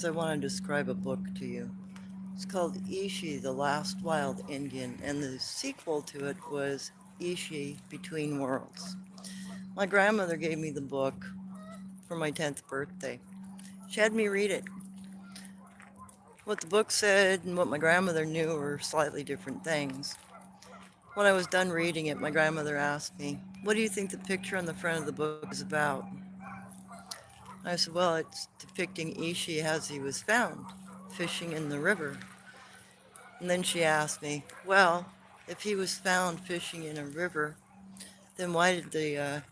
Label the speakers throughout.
Speaker 1: I want to describe a book to you. It's called Ishi, the Last Wild Indian, and the sequel to it was Ishi, Between Worlds. My grandmother gave me the book for my 10th birthday. She had me read it. What the book said and what my grandmother knew were slightly different things. When I was done reading it, my grandmother asked me, "What do you think the picture on the front of the book is about?" I said, "Well, it's depicting Ishi as he was found, fishing in the river." And then she asked me, "Well, if he was found fishing in a river, then why did the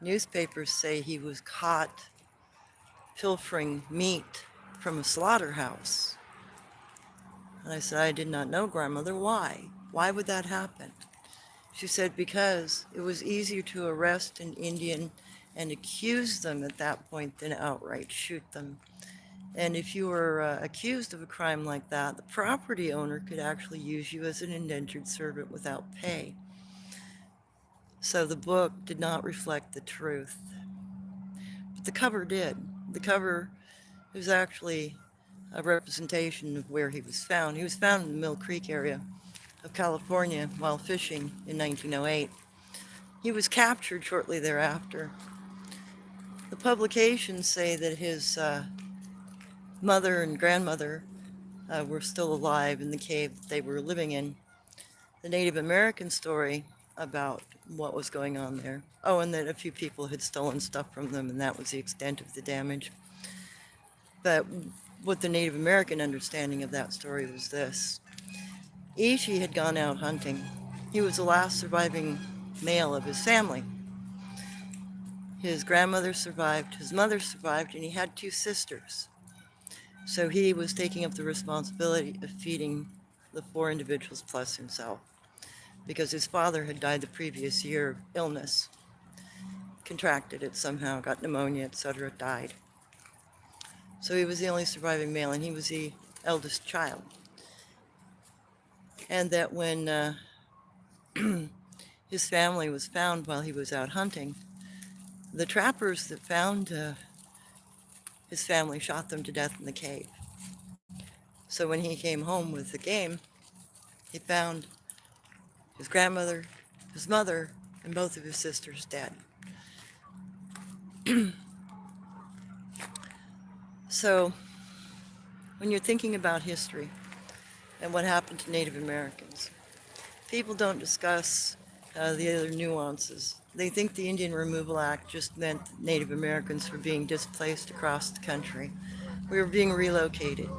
Speaker 1: newspapers say he was caught pilfering meat from a slaughterhouse?" And I said, "I did not know, grandmother. Why? Why would that happen?" She said, "Because it was easier to arrest an Indian and accuse them at that point than outright shoot them. And if you were accused of a crime like that, the property owner could actually use you as an indentured servant without pay." So the book did not reflect the truth. But the cover did. The cover was actually a representation of where he was found. He was found in the Mill Creek area of California while fishing in 1908. He was captured shortly thereafter. The publications say that his mother and grandmother were still alive in the cave that they were living in. The Native American story about what was going on there. Oh, and that a few people had stolen stuff from them, and that was the extent of the damage. But what the Native American understanding of that story was this: Ishi had gone out hunting. He was the last surviving male of his family. His grandmother survived, his mother survived, and he had two sisters. So he was taking up the responsibility of feeding the four individuals plus himself, because his father had died the previous year of illness, contracted it somehow, got pneumonia, etc., died. So he was the only surviving male, and he was the eldest child. And that when his family was found while he was out hunting, the trappers that found his family shot them to death in the cave. So when he came home with the game, he found his grandmother, his mother, and both of his sisters dead. So when you're thinking about history and what happened to Native Americans, people don't discuss the other nuances. They think the Indian Removal Act just meant that Native Americans were being displaced across the country. We were being relocated.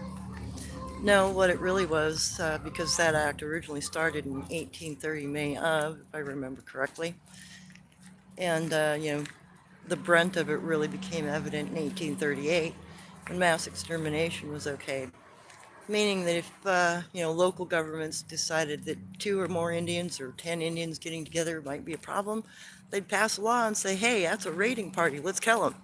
Speaker 1: No, what it really was, because that act originally started in 1830, May of, if I remember correctly, and the brunt of it really became evident in 1838 when mass extermination was okayed. Meaning that if local governments decided that two or more Indians or 10 Indians getting together might be a problem, they'd pass a law and say, "Hey, that's a raiding party. Let's kill them."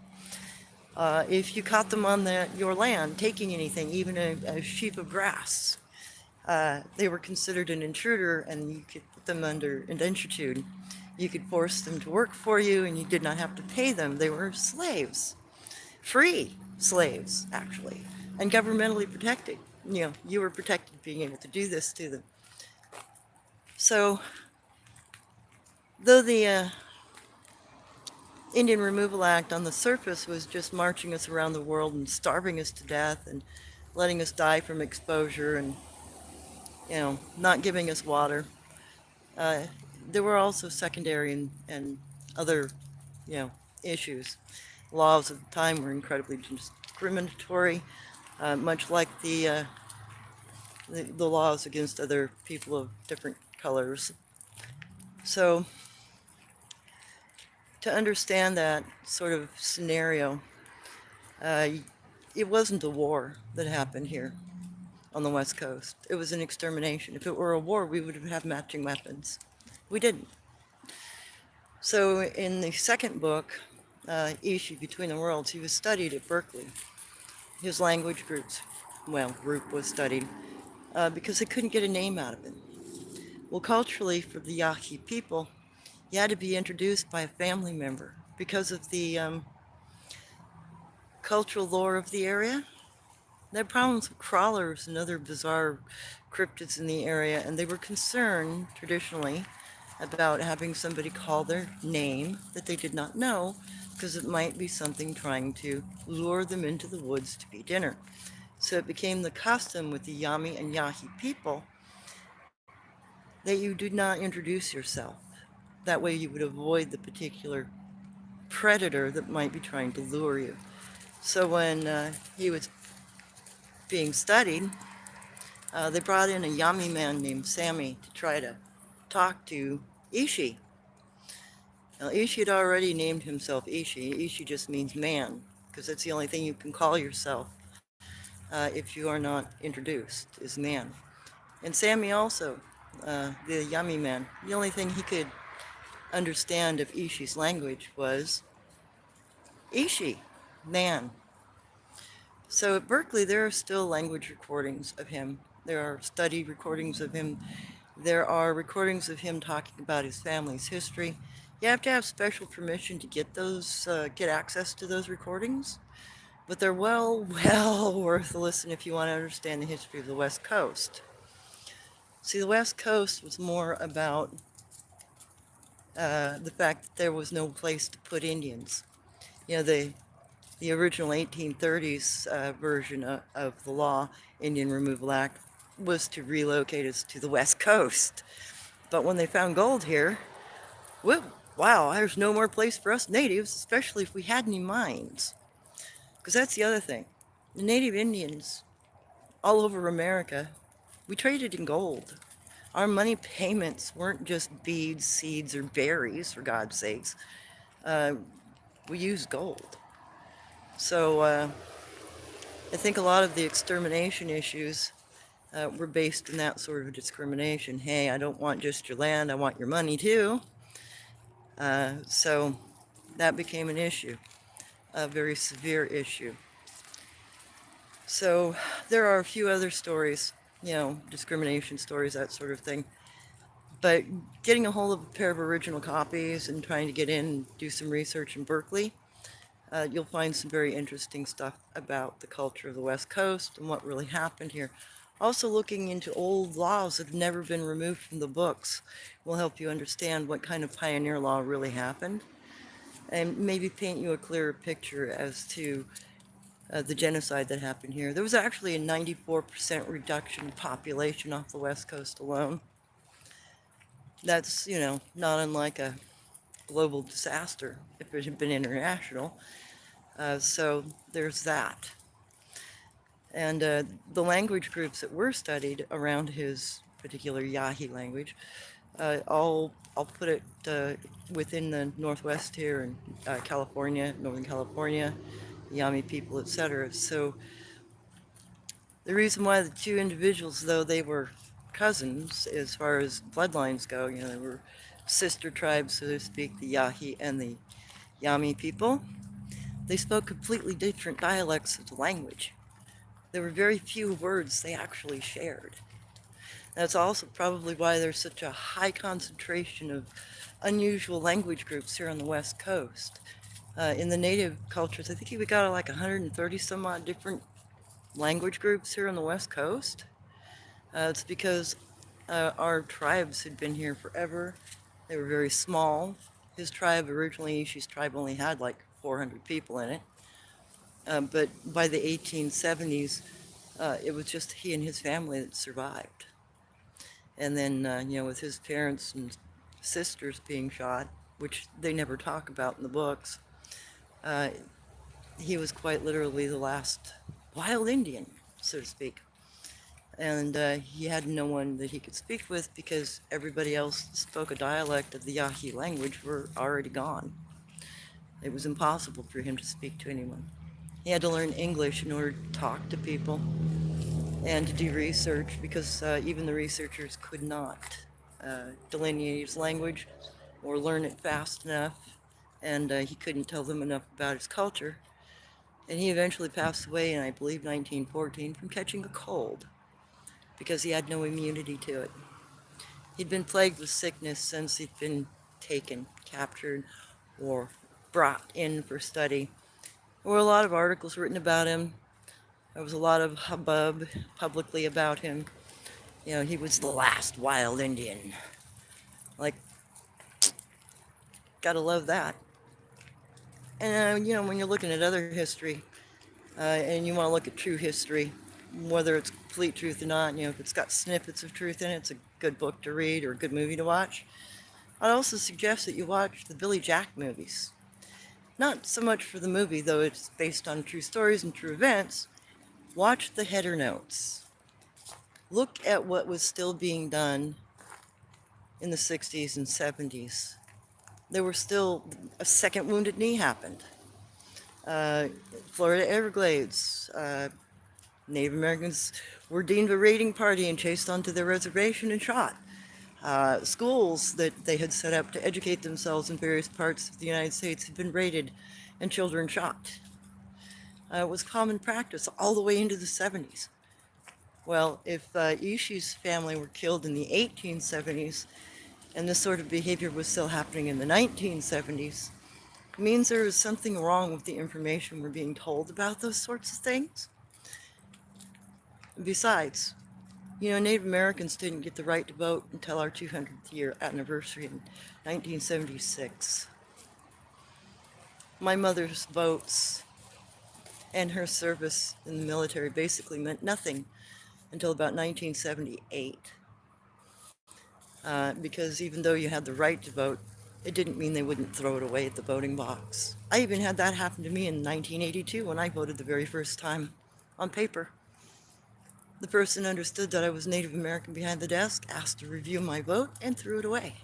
Speaker 1: If you caught them on your land taking anything, even a sheaf of grass, they were considered an intruder, and you could put them under indentured. You could force them to work for you, and you did not have to pay them. They were slaves, free slaves, actually, and governmentally protected. You were protected being able to do this to them. So, though the Indian Removal Act on the surface was just marching us around the world and starving us to death and letting us die from exposure and, not giving us water, uh, there were also secondary and other, you know, issues. Laws at the time were incredibly discriminatory, much like the laws against other people of different colors. So to understand that sort of scenario, uh, it wasn't a war that happened here on the West Coast. It was an extermination. If it were a war, we would have matching weapons. We didn't. So in the second book, Ishi, Between the Worlds, he was studied at Berkeley. His language group was studied because they couldn't get a name out of it. Well, culturally, for the Yaqui people, you had to be introduced by a family member because of the cultural lore of the area. They had problems with crawlers and other bizarre cryptids in the area, and they were concerned traditionally about having somebody call their name that they did not know because it might be something trying to lure them into the woods to be dinner. So it became the custom with the Yami and Yahi people that you did not introduce yourself. That way you would avoid the particular predator that might be trying to lure you. So when he was being studied, they brought in a Yami man named Sammy to try to talk to Ishi. Now, Ishi had already named himself Ishi. Ishi just means man, because that's the only thing you can call yourself if you are not introduced, is man. And Sammy also, the Yami man, the only thing he could understand of Ishi's language was Ishi, man. So at Berkeley, there are still language recordings of him. There are study recordings of him. There are recordings of him talking about his family's history. You have to have special permission to get those, get access to those recordings, but they're well, well worth a listen if you want to understand the history of the West Coast. See, the West Coast was more about the fact that there was no place to put Indians. You know, the original 1830s version of the law, Indian Removal Act, was to relocate us to the West Coast. But when they found gold here, well, wow, there's no more place for us natives, especially if we had any mines. Because that's the other thing. The native Indians all over America, we traded in gold. Our money payments weren't just beads, seeds, or berries, for God's sakes. Uh, we used gold. So I think a lot of the extermination issues were based in that sort of discrimination. Hey, I don't want just your land, I want your money too. So that became an issue, a very severe issue. So there are a few other stories, you know, discrimination stories, that sort of thing. But getting a hold of a pair of original copies and trying to get in and do some research in Berkeley, you'll find some very interesting stuff about the culture of the West Coast and what really happened here. Also, looking into old laws that have never been removed from the books will help you understand what kind of pioneer law really happened and maybe paint you a clearer picture as to the genocide that happened here. There was actually a 94% reduction in population off the West Coast alone. That's, you know, not unlike a global disaster if it had been international. So there's that. And the language groups that were studied around his particular Yahi language, I'll put it within the Northwest here in California, Northern California, Yami people, etc. So the reason why the two individuals, though they were cousins as far as bloodlines go, you know, they were sister tribes, so to speak, the Yahi and the Yami people, they spoke completely different dialects of the language. There were very few words they actually shared. That's also probably why there's such a high concentration of unusual language groups here on the West Coast. In the native cultures, I think we got like 130 some odd different language groups here on the West Coast. It's because our tribes had been here forever. They were very small. His tribe, originally, Ishi's tribe only had like 400 people in it. But by the 1870s, it was just he and his family that survived. And then, you know, with his parents and sisters being shot, which they never talk about in the books, uh, he was quite literally the last wild Indian, so to speak. And he had no one that he could speak with because everybody else that spoke a dialect of the Yahi language were already gone. It was impossible for him to speak to anyone. He had to learn English in order to talk to people and to do research because even the researchers could not delineate his language or learn it fast enough, and he couldn't tell them enough about his culture. And he eventually passed away in, I believe, 1914 from catching a cold because he had no immunity to it. He'd been plagued with sickness since he'd been taken, captured, or brought in for study. There were a lot of articles written about him, There was a lot of hubbub publicly about him. You know, he was the last wild Indian. Like, gotta love that. And, you know, when you're looking at other history, and you want to look at true history, whether it's complete truth or not, you know, if it's got snippets of truth in it, it's a good book to read or a good movie to watch. I'd also suggest that you watch the Billy Jack movies. Not so much for the movie, though it's based on true stories and true events. Watch the header notes. Look at what was still being done in the 60s and 70s. There were still, a second wounded knee happened. Uh, Florida Everglades, Native Americans were deemed a raiding party and chased onto their reservation and shot. Schools that they had set up to educate themselves in various parts of the United States had been raided and children shot. It was common practice all the way into the 70s. Well, if Ishi's family were killed in the 1870s and this sort of behavior was still happening in the 1970s, it means there is something wrong with the information we're being told about those sorts of things. Besides, you know, Native Americans didn't get the right to vote until our 200th year anniversary in 1976. My mother's votes and her service in the military basically meant nothing until about 1978. Because even though you had the right to vote, it didn't mean they wouldn't throw it away at the voting box. I even had that happen to me in 1982 when I voted the very first time on paper. The person understood that I was Native American behind the desk, asked to review my vote, and threw it away.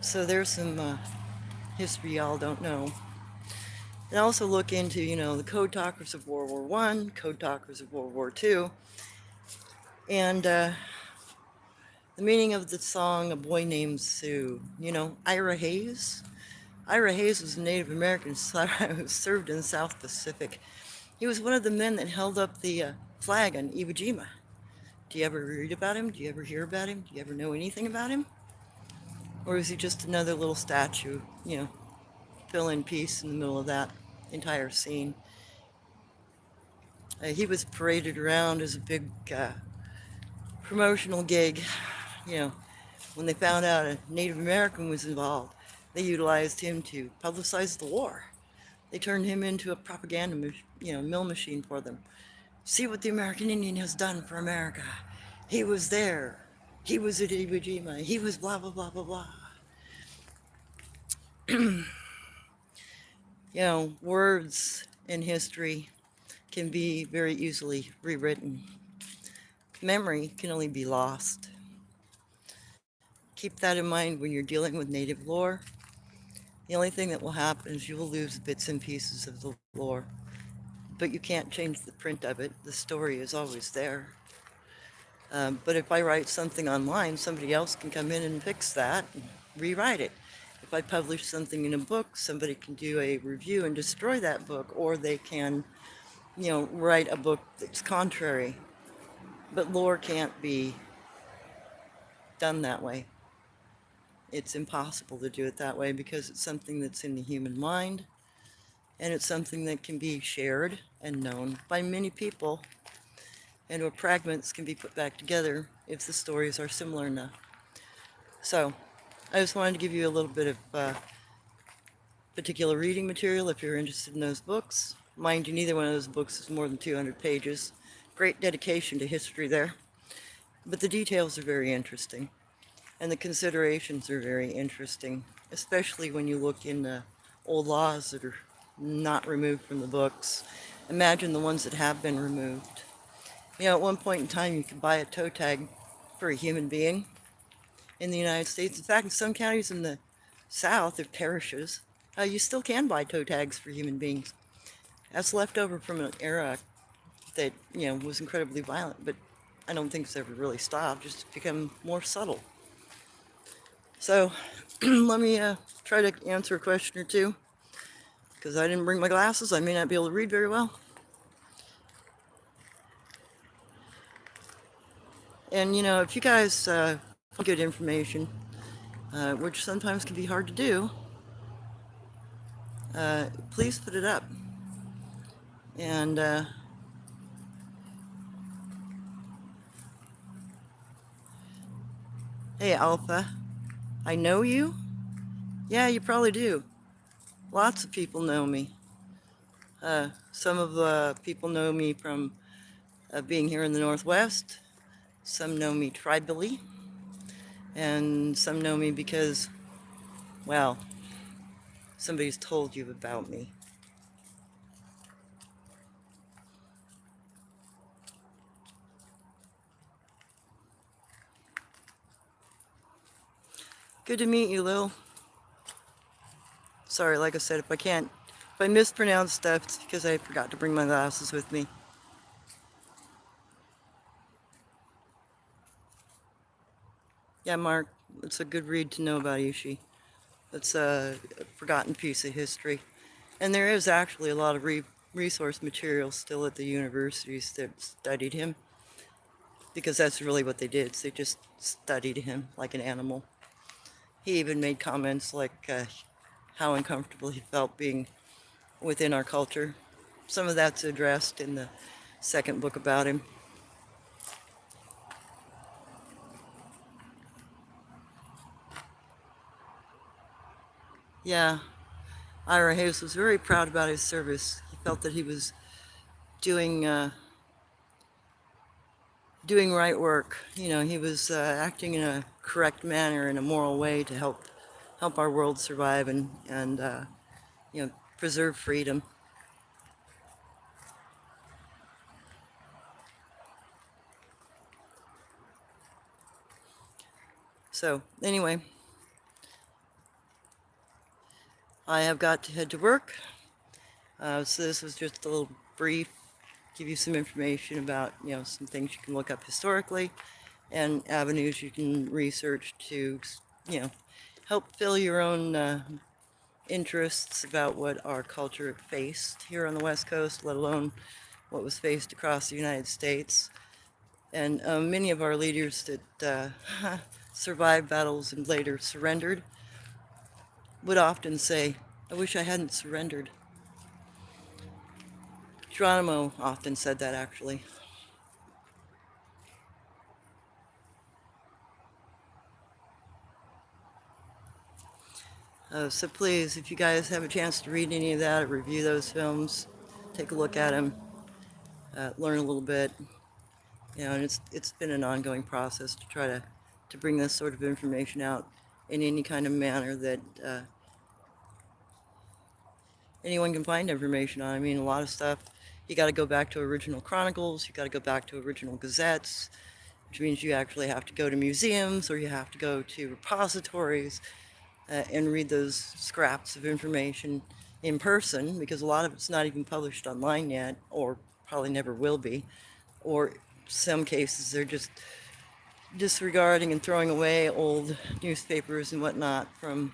Speaker 1: So there's some history y'all don't know. And also look into, you know, the code talkers of World War I, code talkers of World War II, and the meaning of the song A Boy Named Sue. You know, Ira Hayes. Ira Hayes was a Native American who served in the South Pacific. He was one of the men that held up the flag on Iwo Jima. Do you ever read about him? Do you ever hear about him? Do you ever know anything about him? Or is he just another little statue, you know, fill in piece in the middle of that entire scene? He was paraded around as a big promotional gig. You know, when they found out a Native American was involved, they utilized him to publicize the war. They turned him into a propaganda, mill machine for them. See what the American Indian has done for America. He was there. He was at Iwo Jima. He was blah, blah, blah, blah, blah. You know, words in history can be very easily rewritten. Memory can only be lost. Keep that in mind when you're dealing with native lore. The only thing that will happen is you will lose bits and pieces of the lore, but you can't change the print of it. The story is always there. But if I write something online, somebody else can come in and fix that and rewrite it. If I publish something in a book, somebody can do a review and destroy that book, or they can, you know, write a book that's contrary. But lore can't be done that way. It's impossible to do it that way because it's something that's in the human mind, and it's something that can be shared and known by many people, and where fragments can be put back together if the stories are similar enough. So, I just wanted to give you a little bit of particular reading material if you're interested in those books. Mind you, neither one of those books is more than 200 pages. Great dedication to history there. But the details are very interesting, and the considerations are very interesting, especially when you look in the old laws that are not removed from the books. Imagine the ones that have been removed. You know, at one point in time, you could buy a toe tag for a human being in the United States. In fact, in some counties in the South, of parishes, you still can buy toe tags for human beings. That's left over from an era that, you know, was incredibly violent, but I don't think it's ever really stopped, just become more subtle. So let me try to answer a question or two, because I didn't bring my glasses. I may not be able to read very well. And, you know, if you guys find good information, which sometimes can be hard to do, please put it up. And Hey, Alpha. I know you? Yeah, you probably do. Lots of people know me. Some of the people know me from being here in the Northwest. Some know me tribally. And some know me because, well, somebody's told you about me. Good to meet you, Lil. Sorry, like I said, if I mispronounce stuff, it's because I forgot to bring my glasses with me. Yeah, Mark, it's a good read to know about Ishi. It's a forgotten piece of history. And there is actually a lot of resource material still at the universities that studied him, because that's really what they did. They just studied him like an animal. He even made comments like how uncomfortable he felt being within our culture. Some of that's addressed in the second book about him. Yeah, Ira Hayes was very proud about his service. He felt that he was doing doing right work. You know, he was acting in a correct manner, in a moral way to help our world survive and you know, preserve freedom. So anyway, I have got to head to work. So this was just a little brief, give you some information about, you know, some things you can look up historically and avenues you can research to, you know, help fill your own interests about what our culture faced here on the West Coast, let alone what was faced across the United States. And many of our leaders that survived battles and later surrendered would often say, I wish I hadn't surrendered. Geronimo often said that, actually. So please, if you guys have a chance to read any of that or review those films, take a look at them, learn a little bit. You know, and it's been an ongoing process to try to bring this sort of information out in any kind of manner that anyone can find information on. I mean, a lot of stuff, you got to go back to original chronicles, you got to go back to original gazettes, which means you actually have to go to museums or you have to go to repositories and read those scraps of information in person, because a lot of it's not even published online yet, or probably never will be, or some cases they're just disregarding and throwing away old newspapers and whatnot from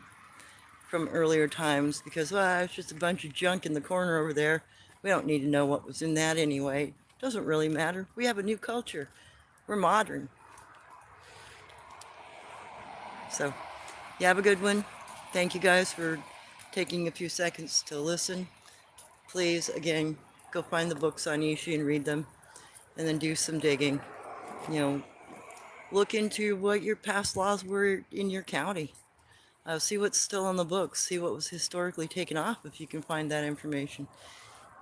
Speaker 1: earlier times because, well, it's just a bunch of junk in the corner over there. We don't need to know what was in that anyway. Doesn't really matter. We have a new culture. We're modern. So, you have a good one. Thank you guys for taking a few seconds to listen. Please, again, go find the books on Ishi and read them, and then do some digging. You know, look into what your past laws were in your county. See what's still on the books. See what was historically taken off if you can find that information.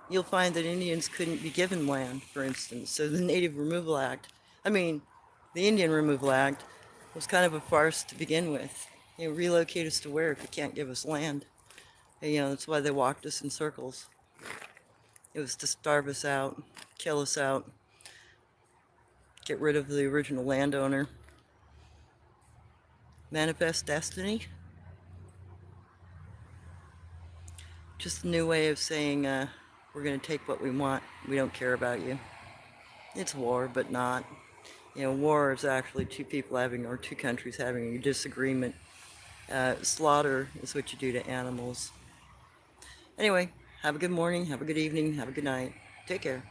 Speaker 1: You'll find that Indians couldn't be given land, for instance. So the Native Removal Act, I mean, the Indian Removal Act was kind of a farce to begin with. You know, relocate us to where if you can't give us land? And, you know, that's why they walked us in circles. It was to starve us out, kill us out, get rid of the original landowner. Manifest destiny? Just a new way of saying we're going to take what we want. We don't care about you. It's war, but not. You know, war is actually two people having, or two countries having a disagreement. Slaughter is what you do to animals. Anyway, have a good morning, have a good evening, have a good night. Take care.